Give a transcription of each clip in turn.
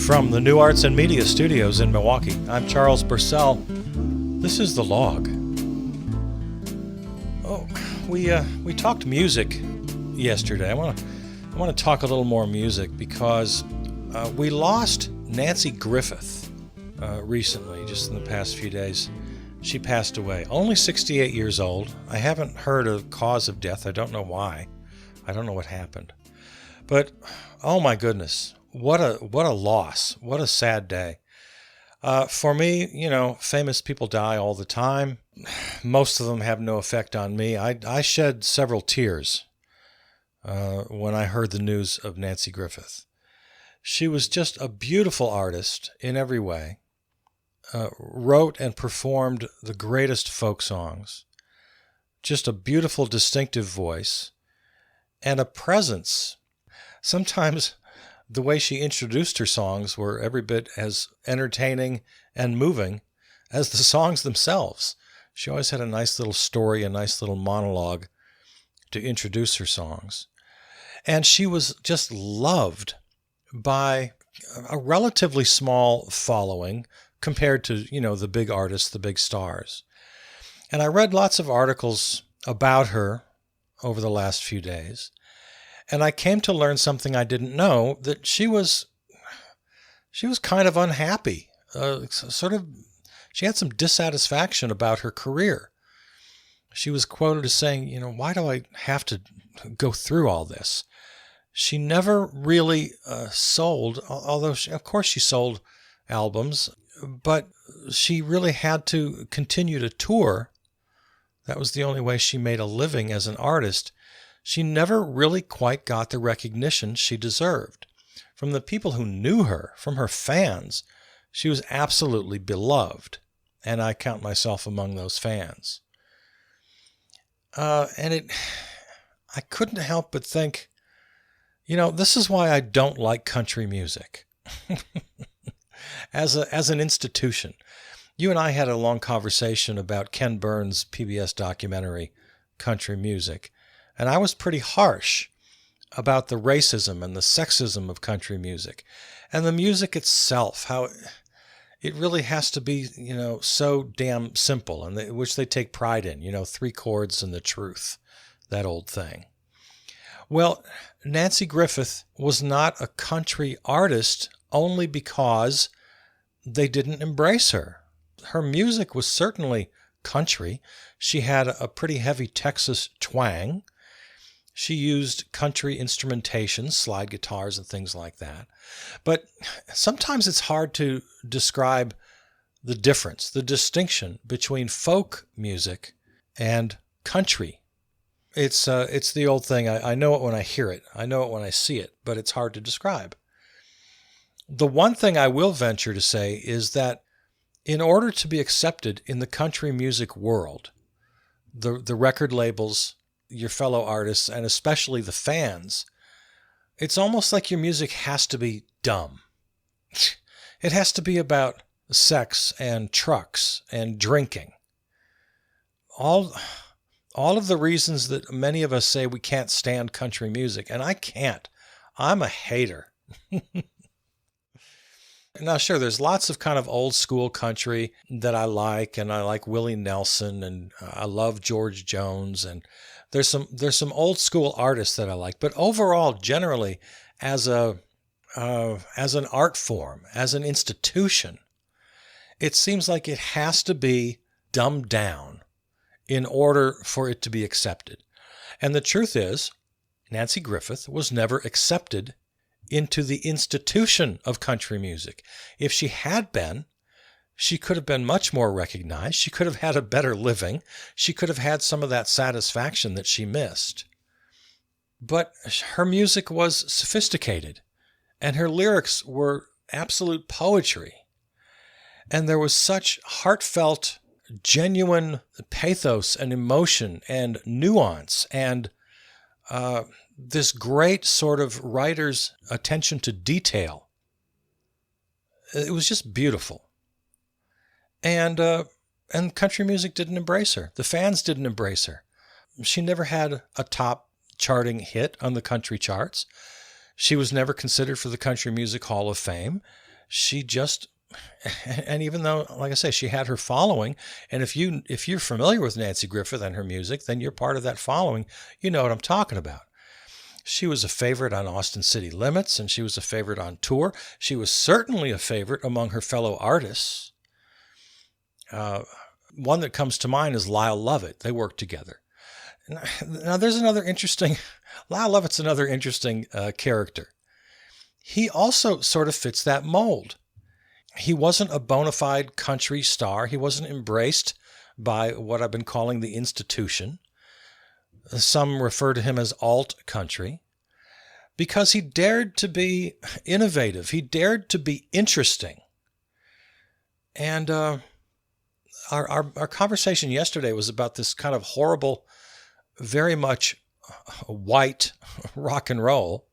From the New Arts and Media Studios in Milwaukee, I'm Charles Purcell. This is The Log. Oh, we talked music yesterday. I want to talk a little more music because we lost Nancy Griffith recently, just in the past few days. She passed away, only 68 years old. I haven't heard a cause of death. I don't know why. I don't know what happened. But, oh my goodness. What a loss. What a sad day. For me, famous people die all the time. Most of them have no effect on me. I shed several tears when I heard the news of Nancy Griffith. She was just a beautiful artist in every way. Wrote and performed the greatest folk songs. Just a beautiful, distinctive voice. And a presence. Sometimes the way she introduced her songs were every bit as entertaining and moving as the songs themselves. She always had a nice little story, a nice little monologue to introduce her songs. And she was just loved by a relatively small following compared to, the big artists, the big stars. And I read lots of articles about her over the last few days. And I came to learn something I didn't know, that she was kind of unhappy. She had some dissatisfaction about her career. She was quoted as saying, why do I have to go through all this? She never really sold, although of course she sold albums, but she really had to continue to tour. That was the only way she made a living as an artist. She never really quite got the recognition she deserved. From the people who knew her, from her fans, she was absolutely beloved, and I count myself among those fans. I couldn't help but think, this is why I don't like country music. As an institution. You and I had a long conversation about Ken Burns' PBS documentary, Country Music. And I was pretty harsh about the racism and the sexism of country music and the music itself, how it really has to be, so damn simple, and which they take pride in, 3 chords and the truth, that old thing. Well, Nancy Griffith was not a country artist only because they didn't embrace her. Her music was certainly country. She had a pretty heavy Texas twang. She used country instrumentation, slide guitars and things like that. But sometimes it's hard to describe the difference, the distinction between folk music and country. It's the old thing, I know it when I hear it, I know it when I see it, but it's hard to describe. The one thing I will venture to say is that in order to be accepted in the country music world, the record labels, your fellow artists, and especially the fans, it's almost like your music has to be dumb. It has to be about sex and trucks and drinking. All of the reasons that many of us say we can't stand country music, and I can't. I'm a hater. Now, sure, there's lots of kind of old school country that I like, and I like Willie Nelson, and I love George Jones, and there's some old school artists that I like. But overall, generally, as an art form, as an institution, it seems like it has to be dumbed down in order for it to be accepted. And the truth is, Nancy Griffith was never accepted into the institution of country music. If she had been, she could have been much more recognized. She could have had a better living. She could have had some of that satisfaction that she missed. But her music was sophisticated, and her lyrics were absolute poetry. And there was such heartfelt, genuine pathos and emotion and nuance and this great sort of writer's attention to detail. It was just beautiful. And And country music didn't embrace her. The fans didn't embrace her. She never had a top charting hit on the country charts. She was never considered for the Country Music Hall of Fame. She just, and even though, like I say, she had her following, and if you're familiar with Nancy Griffith and her music, then you're part of that following. You know what I'm talking about. She was a favorite on Austin City Limits, and she was a favorite on tour. She was certainly a favorite among her fellow artists. One that comes to mind is Lyle Lovett. They worked together. Now, there's another interesting, Lyle Lovett's another interesting character. He also sort of fits that mold. He wasn't a bona fide country star. He wasn't embraced by what I've been calling the institution. Some refer to him as alt country, because he dared to be innovative. He dared to be interesting. And our conversation yesterday was about this kind of horrible, very much white rock and roll.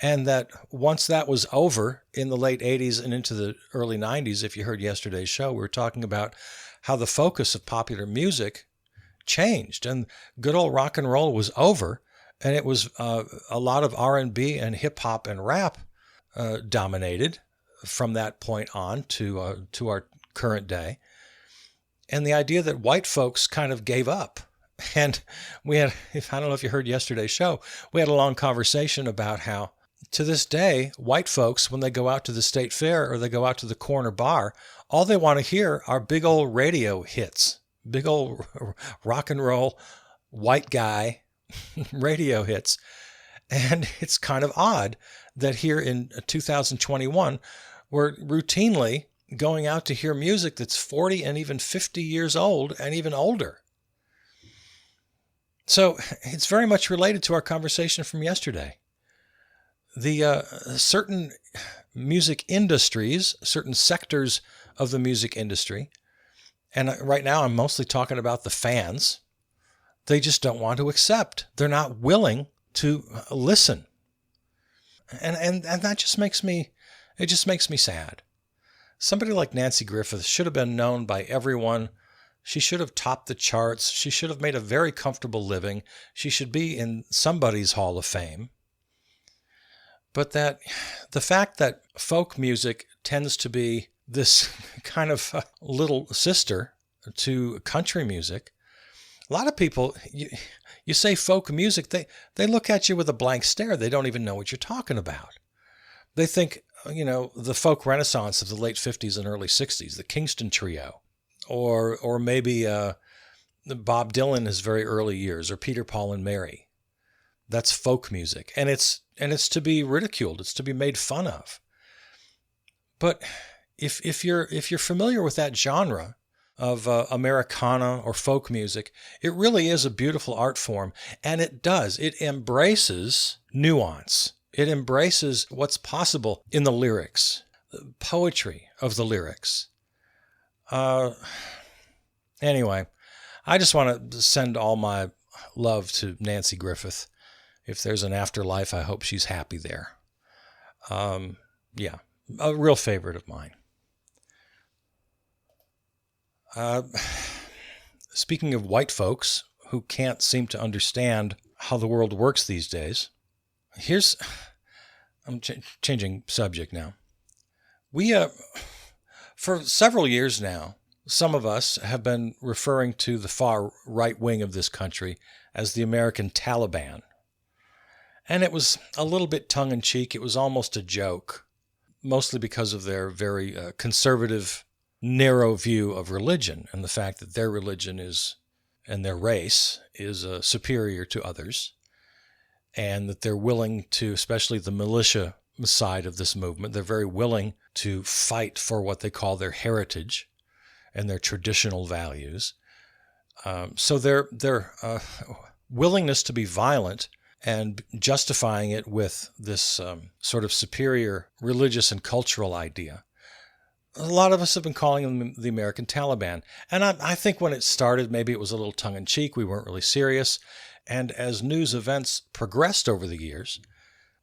And that once that was over in the late 80s and into the early 90s, if you heard yesterday's show, we were talking about how the focus of popular music changed and good old rock and roll was over, and it was a lot of R&B and hip hop and rap dominated from that point on to our current day. And the idea that white folks kind of gave up. And we had, I don't know if you heard yesterday's show, we had a long conversation about how to this day, white folks, when they go out to the state fair or they go out to the corner bar, all they want to hear are big old radio hits. Big old rock and roll, white guy radio hits. And it's kind of odd that here in 2021, we're routinely going out to hear music that's 40 and even 50 years old and even older. So it's very much related to our conversation from yesterday. The certain music industries, certain sectors of the music industry, and right now I'm mostly talking about the fans, they just don't want to accept. They're not willing to listen. And that just makes me sad. Somebody like Nancy Griffith should have been known by everyone. She should have topped the charts. She should have made a very comfortable living. She should be in somebody's Hall of Fame. But that the fact that folk music tends to be this kind of little sister to country music, a lot of people, you say folk music, they look at you with a blank stare. They don't even know what you're talking about. They think, the folk renaissance of the late 50s and early 60s, the Kingston Trio, or maybe Bob Dylan in his very early years, or Peter, Paul, and Mary. That's folk music, and it's to be ridiculed. It's to be made fun of. But if you're familiar with that genre of Americana or folk music, it really is a beautiful art form, and it embraces nuance. It embraces what's possible in the lyrics, the poetry of the lyrics. Anyway, I just want to send all my love to Nancy Griffith. If there's an afterlife, I hope she's happy there. Yeah, a real favorite of mine. Speaking of white folks who can't seem to understand how the world works these days, I'm changing subject now. We, for several years now, some of us have been referring to the far right wing of this country as the American Taliban. And it was a little bit tongue-in-cheek. It was almost a joke, mostly because of their very conservative, narrow view of religion and the fact that their religion and their race is superior to others, and that they're willing to, especially the militia side of this movement, they're very willing to fight for what they call their heritage and their traditional values. So their willingness to be violent and justifying it with this sort of superior religious and cultural idea. A lot of us have been calling them the American Taliban. And I think when it started, maybe it was a little tongue-in-cheek. We weren't really serious. And as news events progressed over the years,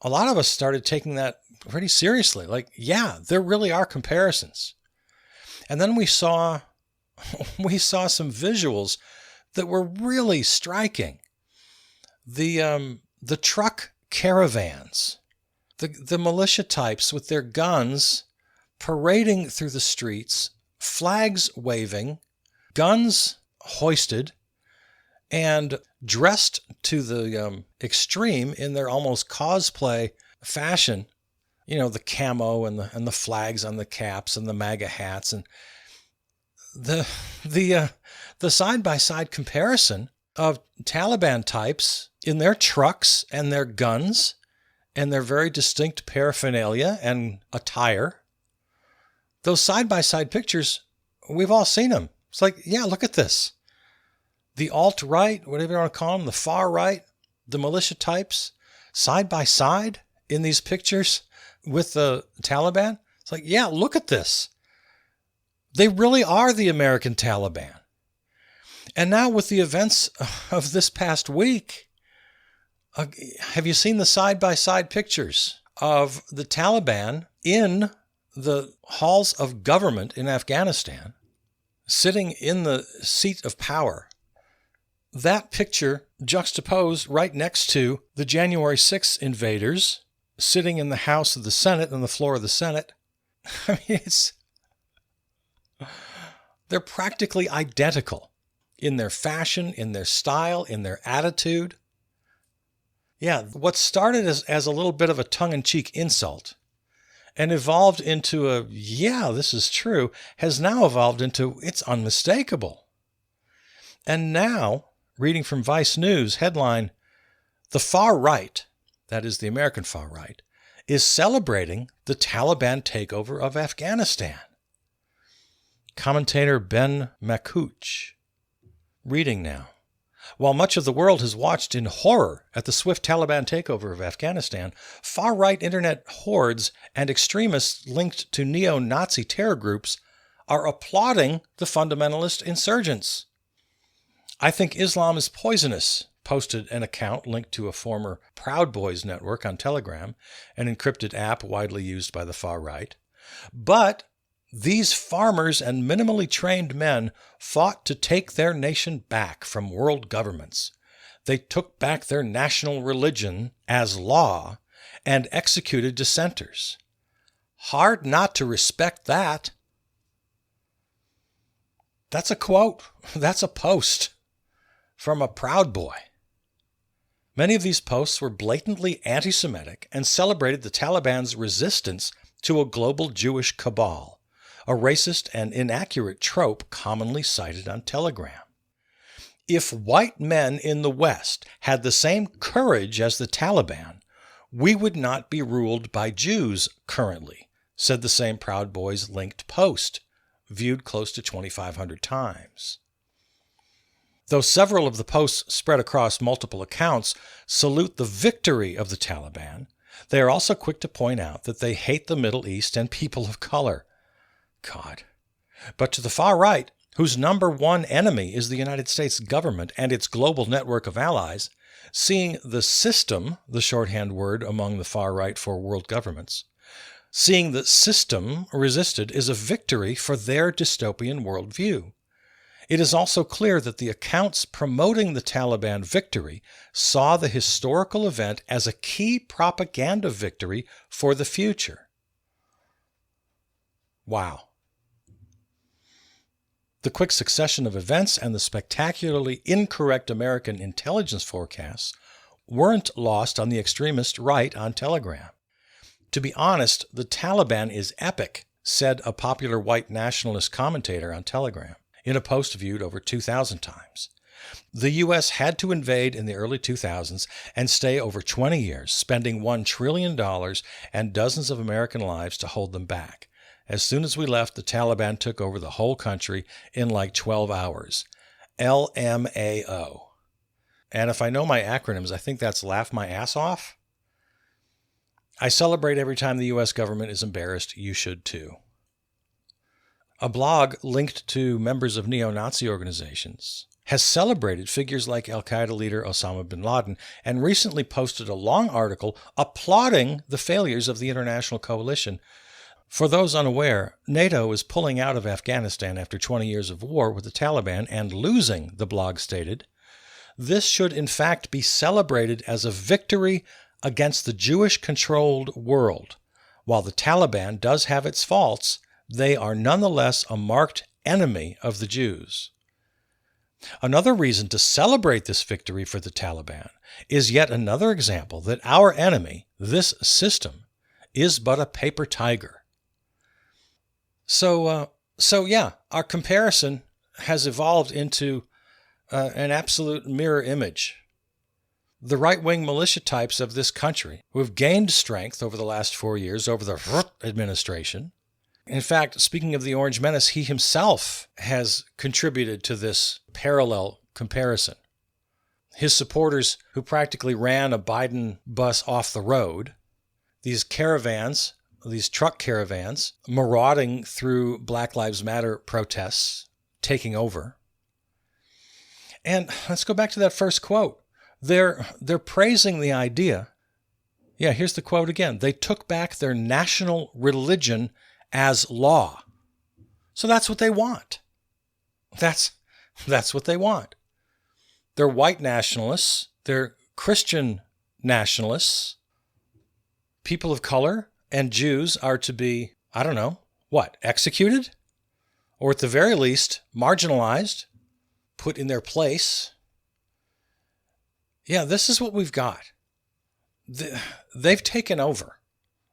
a lot of us started taking that pretty seriously. Like, yeah, there really are comparisons. And then we saw we saw some visuals that were really striking. The truck caravans, the militia types with their guns parading through the streets, flags waving, guns hoisted, and dressed to the extreme in their almost cosplay fashion. You know, the camo and the flags on the caps and the MAGA hats, and the side-by-side comparison of Taliban types in their trucks and their guns and their very distinct paraphernalia and attire. Those side-by-side pictures, we've all seen them. It's like, yeah, look at this. The alt-right, whatever you want to call them, the far right, the militia types, side by side in these pictures with the Taliban. It's like, yeah, look at this. They really are the American Taliban. And now with the events of this past week, have you seen the side-by-side pictures of the Taliban in the halls of government in Afghanistan, sitting in the seat of power? That picture juxtaposed right next to the January 6th invaders sitting in the House of the Senate, on the floor of the Senate. I mean, they're practically identical in their fashion, in their style, in their attitude. Yeah, what started as a little bit of a tongue-in-cheek insult and evolved into a, yeah, this is true, has now evolved into, it's unmistakable. And now, reading from Vice News, headline, "The far right," that is the American far right, "is celebrating the Taliban takeover of Afghanistan." Commentator Ben Makouch. Reading now. While much of the world has watched in horror at the swift Taliban takeover of Afghanistan, far-right internet hordes and extremists linked to neo-Nazi terror groups are applauding the fundamentalist insurgents. "I think Islam is poisonous," posted an account linked to a former Proud Boys network on Telegram, an encrypted app widely used by the far right. "But these farmers and minimally trained men fought to take their nation back from world governments. They took back their national religion as law and executed dissenters. Hard not to respect that." That's a quote. That's a post from a Proud Boy. Many of these posts were blatantly anti-Semitic and celebrated the Taliban's resistance to a global Jewish cabal, a racist and inaccurate trope commonly cited on Telegram. "If white men in the West had the same courage as the Taliban, we would not be ruled by Jews currently," said the same Proud Boys linked post, viewed close to 2,500 times. Though several of the posts spread across multiple accounts salute the victory of the Taliban, they are also quick to point out that they hate the Middle East and people of color. God. But to the far right, whose number one enemy is the United States government and its global network of allies, seeing the system, the shorthand word among the far right for world governments, seeing the system resisted is a victory for their dystopian worldview. It is also clear that the accounts promoting the Taliban victory saw the historical event as a key propaganda victory for the future. Wow. The quick succession of events and the spectacularly incorrect American intelligence forecasts weren't lost on the extremist right on Telegram. "To be honest, the Taliban is epic," said a popular white nationalist commentator on Telegram in a post viewed over 2,000 times. "The U.S. had to invade in the early 2000s and stay over 20 years, spending $1 trillion and dozens of American lives to hold them back. As soon as we left, the Taliban took over the whole country in like 12 hours. LMAO. And if I know my acronyms, I think that's laugh my ass off. I celebrate every time the U.S. government is embarrassed. You should too. A blog linked to members of neo-Nazi organizations has celebrated figures like al-Qaeda leader Osama bin Laden and recently posted a long article applauding the failures of the international coalition For those unaware, NATO is pulling out of Afghanistan after 20 years of war with the Taliban and losing, the blog stated. This should in fact be celebrated as a victory against the Jewish-controlled world. While the Taliban does have its faults, they are nonetheless a marked enemy of the Jews. Another reason to celebrate this victory for the Taliban is yet another example that our enemy, this system, is but a paper tiger. So our comparison has evolved into an absolute mirror image. The right-wing militia types of this country, who have gained strength over the last 4 years over the administration. In fact, speaking of the Orange Menace, he himself has contributed to this parallel comparison. His supporters, who practically ran a Biden bus off the road, these caravans, these truck caravans, marauding through Black Lives Matter protests, taking over. And let's go back to that first quote. They're praising the idea. Yeah, here's the quote again. They took back their national religion as law. So that's what they want. That's what they want. They're white nationalists. They're Christian nationalists. People of color and Jews are to be, I don't know, what, executed? Or at the very least, marginalized, put in their place. Yeah, this is what we've got. They've taken over.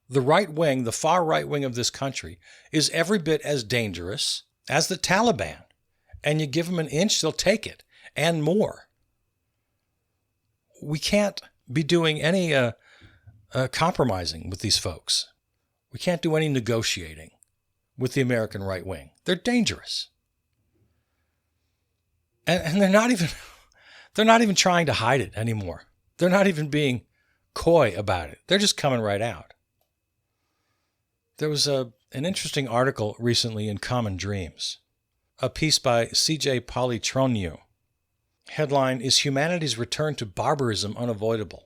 The right wing, the far right wing of this country, is every bit as dangerous as the Taliban. And you give them an inch, they'll take it, and more. We can't be doing any compromising with these folks. We can't do any negotiating with the American right wing. They're dangerous. And they're not even trying to hide it anymore. They're not even being coy about it. They're just coming right out. There was an interesting article recently in Common Dreams, a piece by C.J. Polytroniou. Headline, Is Humanity's Return to Barbarism Unavoidable?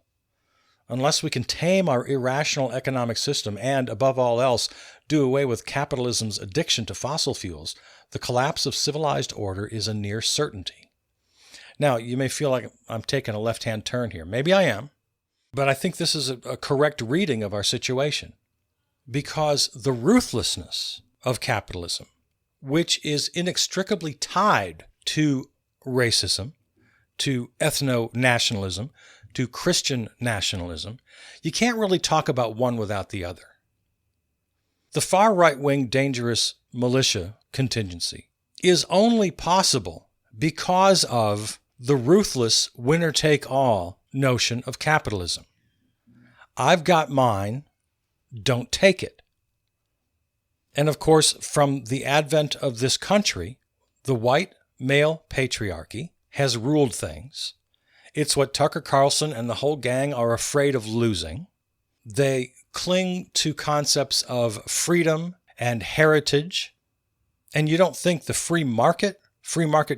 Unless we can tame our irrational economic system and, above all else, do away with capitalism's addiction to fossil fuels, the collapse of civilized order is a near certainty. Now, you may feel like I'm taking a left-hand turn here. Maybe I am. But I think this is a correct reading of our situation. Because the ruthlessness of capitalism, which is inextricably tied to racism, to ethno-nationalism, to Christian nationalism, you can't really talk about one without the other. The far right-wing dangerous militia contingency is only possible because of the ruthless winner-take-all notion of capitalism. I've got mine, don't take it. And of course, from the advent of this country, the white male patriarchy has ruled things. It's what Tucker Carlson and the whole gang are afraid of losing. They cling to concepts of freedom and heritage. And you don't think the free market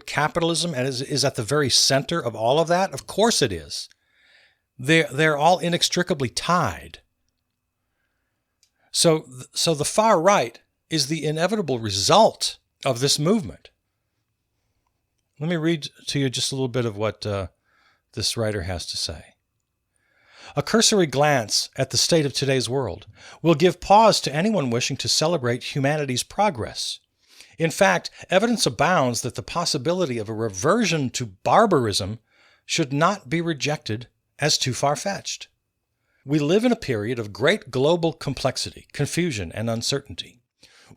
capitalism is at the very center of all of that? Of course it is. They're all inextricably tied. So the far right is the inevitable result of this movement. Let me read to you just a little bit of what this writer has to say. A cursory glance at the state of today's world will give pause to anyone wishing to celebrate humanity's progress. In fact, evidence abounds that the possibility of a reversion to barbarism should not be rejected as too far-fetched. We live in a period of great global complexity, confusion, and uncertainty.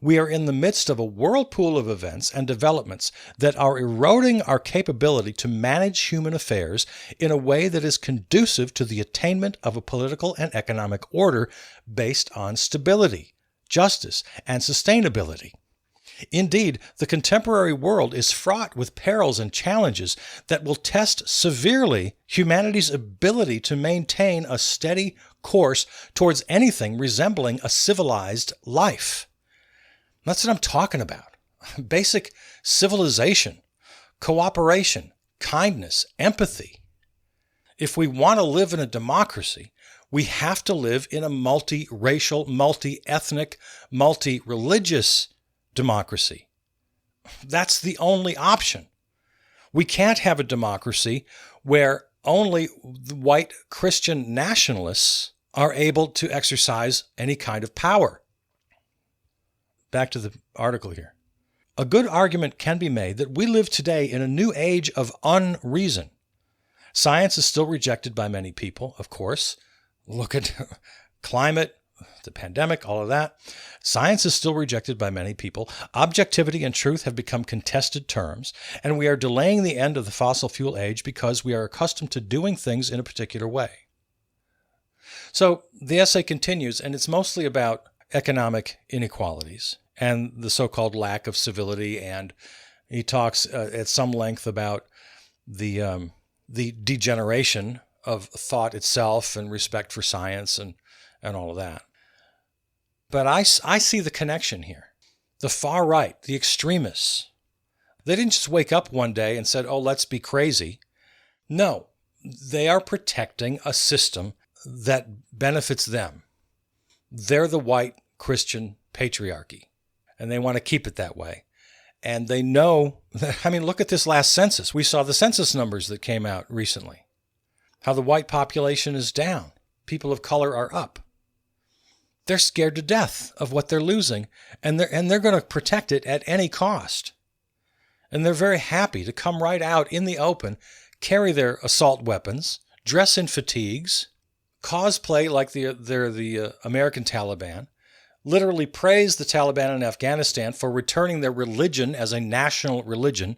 We are in the midst of a whirlpool of events and developments that are eroding our capability to manage human affairs in a way that is conducive to the attainment of a political and economic order based on stability, justice, and sustainability. Indeed, the contemporary world is fraught with perils and challenges that will test severely humanity's ability to maintain a steady course towards anything resembling a civilized life. That's what I'm talking about. Basic civilization, cooperation, kindness, empathy. If we want to live in a democracy, We have to live in a multi-racial, multi-ethnic, multi-religious democracy. That's the only option. We can't have a democracy where only the white Christian nationalists are able to exercise any kind of power. Back to the article here. A good argument can be made that we live today in a new age of unreason. Science is still rejected by many people, of course. Look at climate, the pandemic, all of that. Science is still rejected by many people. Objectivity and truth have become contested terms, and we are delaying the end of the fossil fuel age because we are accustomed to doing things in a particular way. So the essay continues, and it's mostly about economic inequalities and the so-called lack of civility, and he talks at some length about the degeneration of thought itself and respect for science and all of that. But I see the connection here. The far right, the extremists, they didn't just wake up one day and said, oh, let's be crazy. No, they are protecting a system that benefits them. They're the white Christian patriarchy, and they want to keep it that way. And they know, look at this last census. We saw the census numbers that came out recently. How the white population is down. People of color are up. They're scared to death of what they're losing, and they're going to protect it at any cost. And they're very happy to come right out in the open, carry their assault weapons, dress in fatigues, cosplay like they're the American Taliban, literally praise the Taliban in Afghanistan for returning their religion as a national religion.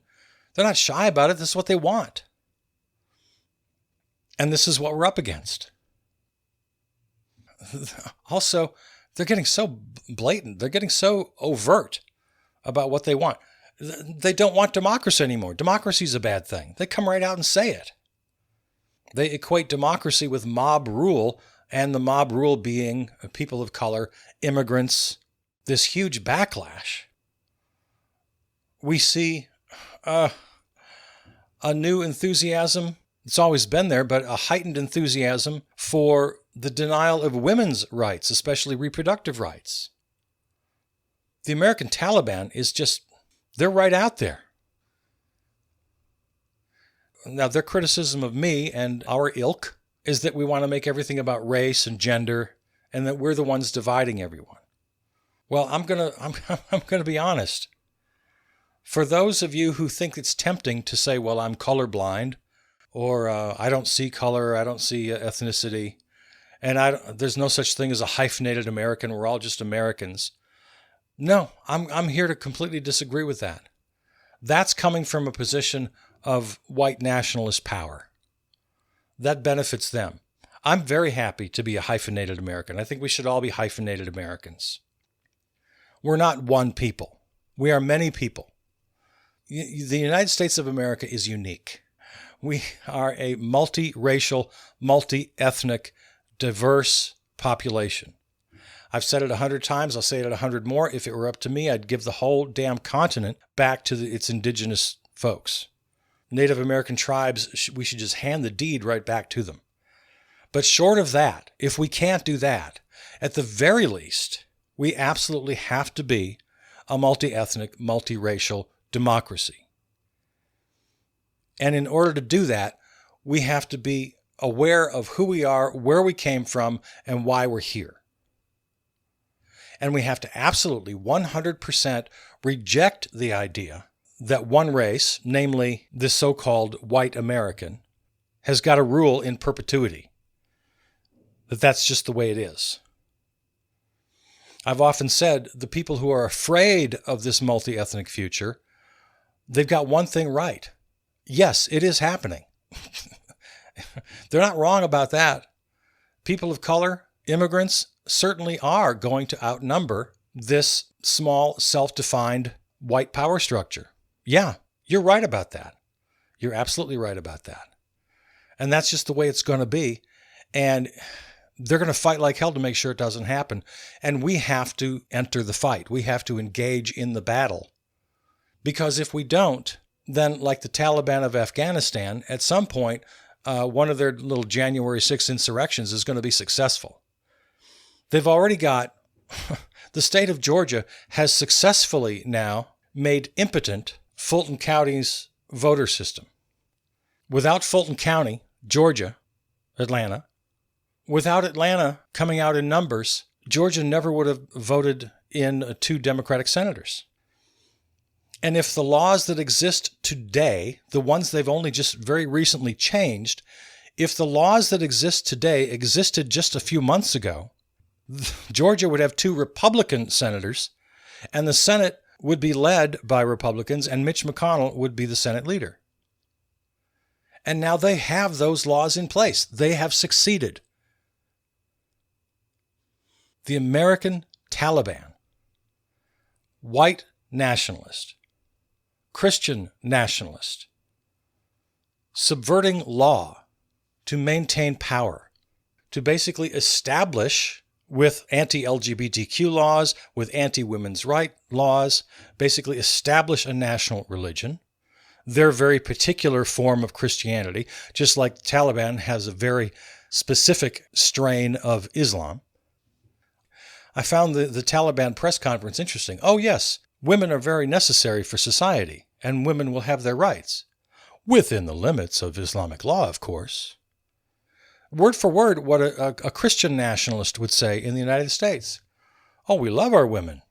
They're not shy about it. This is what they want. And this is what we're up against. Also, they're getting so blatant. They're getting so overt about what they want. They don't want democracy anymore. Democracy is a bad thing. They come right out and say it. They equate democracy with mob rule, and the mob rule being people of color, immigrants, this huge backlash. We see a new enthusiasm. It's always been there, but a heightened enthusiasm for the denial of women's rights, especially reproductive rights. The American Taliban is just, they're right out there. Now, their criticism of me and our ilk is that we want to make everything about race and gender, and that we're the ones dividing everyone. Well, I'm gonna be honest. For those of you who think it's tempting to say, well, I'm colorblind, or I don't see color, I don't see ethnicity, and there's no such thing as a hyphenated American, we're all just Americans. No, I'm here to completely disagree with that. That's coming from a position of white nationalist power. That benefits them. I'm very happy to be a hyphenated American. I think we should all be hyphenated Americans. We're not one people. We are many people. The United States of America is unique. We are a multiracial, multi-ethnic, diverse population. I've said it 100 times. I'll say it 100 more. If it were up to me, I'd give the whole damn continent back to its indigenous folks. Native American tribes, we should just hand the deed right back to them. But short of that, if we can't do that, at the very least, we absolutely have to be a multi-ethnic, multiracial democracy. And in order to do that, we have to be aware of who we are, where we came from, and why we're here. And we have to absolutely 100% reject the idea that one race, namely the so-called white American, has got to rule in perpetuity. That's just the way it is. I've often said the people who are afraid of this multi-ethnic future, they've got one thing right. Yes, it is happening. They're not wrong about that. People of color, immigrants, certainly are going to outnumber this small, self-defined white power structure. Yeah, you're right about that. You're absolutely right about that. And that's just the way it's going to be. And they're going to fight like hell to make sure it doesn't happen. And we have to enter the fight. We have to engage in the battle. Because if we don't, then like the Taliban of Afghanistan, at some point, one of their little January 6th insurrections is going to be successful. They've already got, the state of Georgia has successfully now made impotent Fulton County's voter system. Without Fulton County, Georgia, Atlanta, without Atlanta coming out in numbers, Georgia never would have voted in 2 Democratic senators. And if the laws that exist today, the ones they've only just very recently changed, if the laws that exist today existed just a few months ago, Georgia would have 2 Republican senators, and the Senate would be led by Republicans, and Mitch McConnell would be the Senate leader. And now they have those laws in place. They have succeeded. The American Taliban, white nationalist, Christian nationalist, subverting law to maintain power, to basically establish with anti-LGBTQ laws, with anti-women's rights laws, basically establish a national religion, their very particular form of Christianity, just like the Taliban has a very specific strain of Islam. I found the Taliban press conference interesting. Oh, yes, women are very necessary for society, and women will have their rights. Within the limits of Islamic law, of course. Word for word, what a Christian nationalist would say in the United States. Oh, we love our women,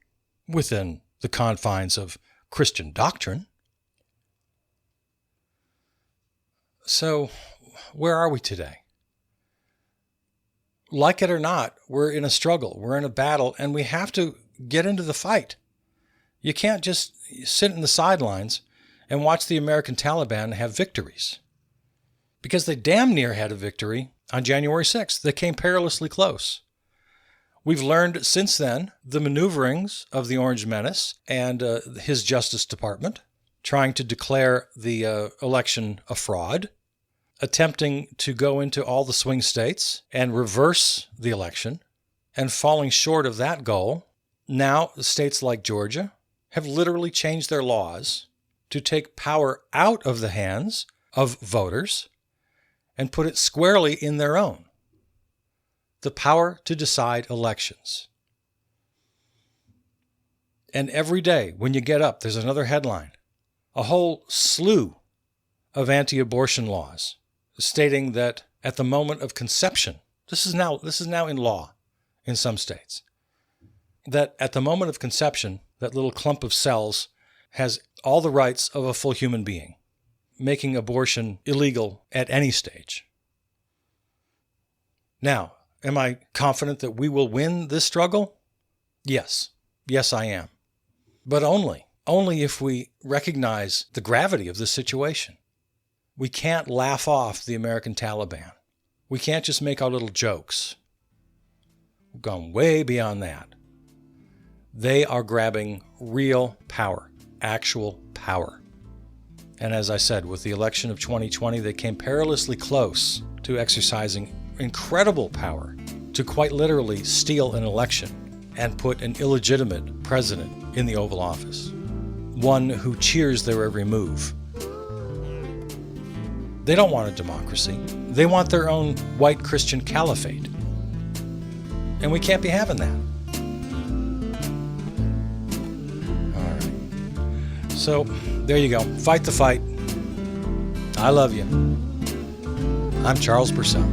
within the confines of Christian doctrine. So, where are we today? Like it or not, we're in a struggle, we're in a battle, and we have to get into the fight. You can't just sit in the sidelines and watch the American Taliban have victories. Because they damn near had a victory on January 6th. They came perilously close. We've learned since then the maneuverings of the Orange Menace and his Justice Department, trying to declare the election a fraud, attempting to go into all the swing states and reverse the election, and falling short of that goal. Now, states like Georgia have literally changed their laws to take power out of the hands of voters and put it squarely in their own. The power to decide elections. And every day when you get up, there's another headline. A whole slew of anti-abortion laws stating that at the moment of conception, this is now in law in some states, that at the moment of conception, that little clump of cells has all the rights of a full human being, making abortion illegal at any stage. Now, am I confident that we will win this struggle? Yes. Yes, I am. But only if we recognize the gravity of this situation. We can't laugh off the American Taliban. We can't just make our little jokes. We've gone way beyond that. They are grabbing real power, actual power. And as I said, with the election of 2020, they came perilously close to exercising incredible power to quite literally steal an election and put an illegitimate president in the Oval Office, one who cheers their every move. They don't want a democracy. They want their own white Christian caliphate. And we can't be having that. All right. So, there you go. Fight the fight. I love you. I'm Charles Purcell.